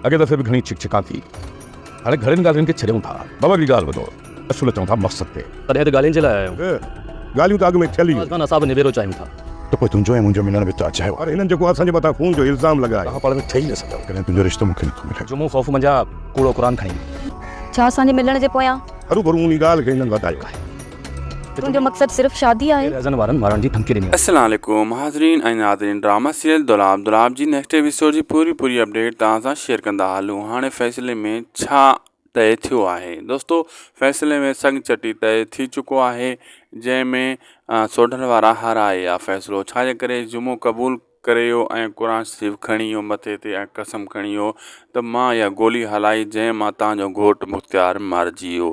अॻे दफ़े बि घणी चिकचिका थी, हाणे घणनि ॻाल्हियुनि खे छॾियूं था। बाबा ॿी ॻाल्हि ॿुधो, असूल चऊं था मक़सद ते। तॾहिं त ॻाल्हियुनि जे लाइ आहियूं। ॻाल्हियूं त अॻु में थियल ई असां बि निबेरो चाहियूं था। त पोइ तुंहिंजो ऐं मुंहिंजो मिलण बि त अचायो। पर हिननि जेको असांजे मथां खून जो इल्ज़ाम लॻायो, तव्हां पाण में ठही न सघो। कॾहिं तुंहिंजो रिश्तो मूंखे नथो मिले। जुमो ख़ौफ़ मंझा कूड़ो क़ुरान खणी छा असांजे मिलण जे पोयां हरू भरू उन ॻाल्हि खे हिननि वधायो आहे। तुंहिंजो मक़सदु सिर्फ़ शादी आहे। रहज़न वारनि मारण जी धमकी ॾिनी। अस्सलाम वालेकुम हाज़रीन ऐं नाज़रीन, ड्रामा सीरियल दुलाब जी नेक्स्ट एपिसोड जी पूरी अपडेट तव्हां सां शेयर कंदा हलूं। हाणे फ़ैसिले में छा तय थियो आहे दोस्तो? फ़ैसिले में संग चटी तय थी चुको आहे, जंहिंमें सोढल वारा हाराए विया। फ़ैसिलो छाजे करे जुमो क़बूल करे वियो ऐं क़ुरान शरीफ़ खणी वियो मथे ते ऐं कसम खणी वियो त मां इहा गोली हलाई जंहिं मां तव्हांजो घोटु मुख़्तियार मारिजी वियो।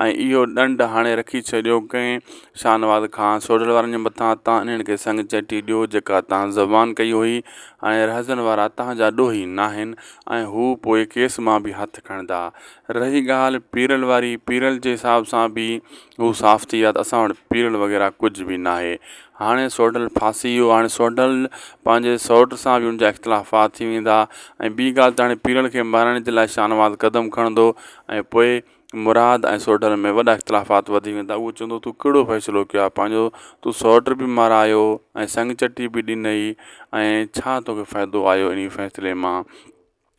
ऐं इहो ॾंड हाणे रखी छॾियो कंहिं शाहनवाज़ खां सोढल वारनि जे मथां। तव्हां इन्हनि खे संग चटी ॾियो जेका तव्हां ज़बान कई हुई। हाणे रहज़न वारा तव्हांजा ॾोही न आहिनि ऐं हू पोइ केस मां बि हथु खणंदा। रही ॻाल्हि पीरल वारी, पीरल जे हिसाब सां बि हू साफ़ थी विया त असां वटि पीरल वग़ैरह कुझु बि न आहे। हाणे सोढल फासी वियो। हाणे सोढल पंहिंजे सौट सां बि उनजा इख़्तिलाफ़ात थी वेंदा। ऐं ॿी ॻाल्हि त हाणे पीरल खे मारण जे लाइ शाहनवाज़ क़दम खणंदो ऐं पोइ मुराद ऐं सोढल में वॾा इख़्तिलाफ़ात वधी वेंदा। उहो चवंदो तूं कहिड़ो फ़ैसिलो कयो आहे, पंहिंजो तूं सौट बि मारायो ऐं संग चटी बि ॾिनई ऐं छा तोखे फ़ाइदो आयो इन फ़ैसिले मां।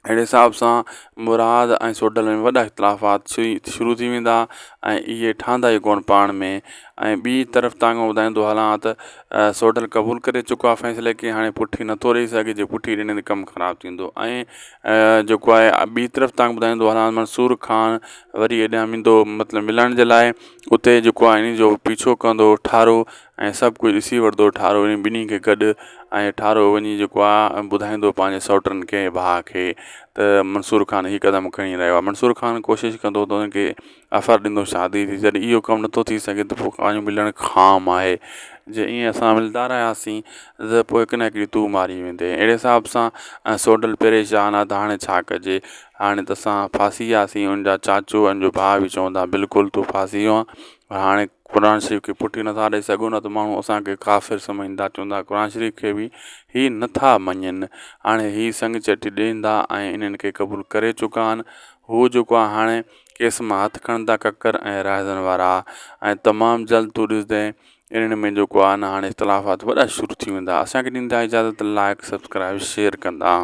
अहिड़े हिसाब सां मुराद ऐं सोढल में वॾा इख़्तिलाफ़ात शुरू थी वेंदा ऐं इहे ठहंदा ई कोन पाण में। ऐं ॿी तरफ़ तव्हांखे ॿुधाईंदो हलां त सोढल क़बूल करे चुको आहे फ़ैसिले खे। हाणे पुठी नथो ॾेई सघे, जे पुठी ॾिने त कमु ख़राबु थींदो। ऐं जेको आहे ॿी तरफ़ तव्हांखे ॿुधाईंदो हलां, मंसूर खान वरी हेॾां वेंदो मतिलबु मिलण जे लाइ। उते जेको आहे इन जो पीछो कंदो ठारो ऐं सभु कुझु ॾिसी वठंदो ठारो इन ॿिन्ही खे गॾु। ऐं ठारो वञी जेको आहे ॿुधाईंदो पंहिंजे सौटनि खे, भाउ खे त मंसूर खान हीउ क़दम खणी रहियो आहे। मंसूर खान कोशिशि कंदो त हुनखे ऑफर ॾींदो शादी जी। जॾहिं इहो कमु नथो थी सघे त पोइ पंहिंजो मिलणु ख़ाम आहे। जे ईअं असां मिलंदा रहियासीं त पोइ हिकु न हिकु ॾींहुं तूं मारी वेंदे। अहिड़े हिसाब सां सोढल परेशान आहे त हाणे छा कजे। हाणे त असां फासी वियासीं। उनजा चाचू उनजो भाउ बि चवंदा बिल्कुलु तूं फासी वियो आहे। हाणे क़ुरान शरीफ़ खे पुठी नथा ॾेई सघूं न त माण्हू असांखे काफ़िर सम्झंदा, चवंदा क़ुरान शरीफ़ खे बि हीअ नथा मञनि। हाणे हीअ संग चटी ॾींदा ऐं इन्हनि खे क़बूल करे चुका आहिनि। हू जेको आहे हाणे केस मां हथु खणंदा ककर ऐं रहज़न वारा। ऐं तमामु जल्द तूं ॾिसंदे इन्हनि में जेको आहे न हाणे इख़्तिलाफ़ात वॾा शुरू थी वेंदा। असांखे ॾींदा इजाज़त, लाइक सब्सक्राइब शेयर कंदा।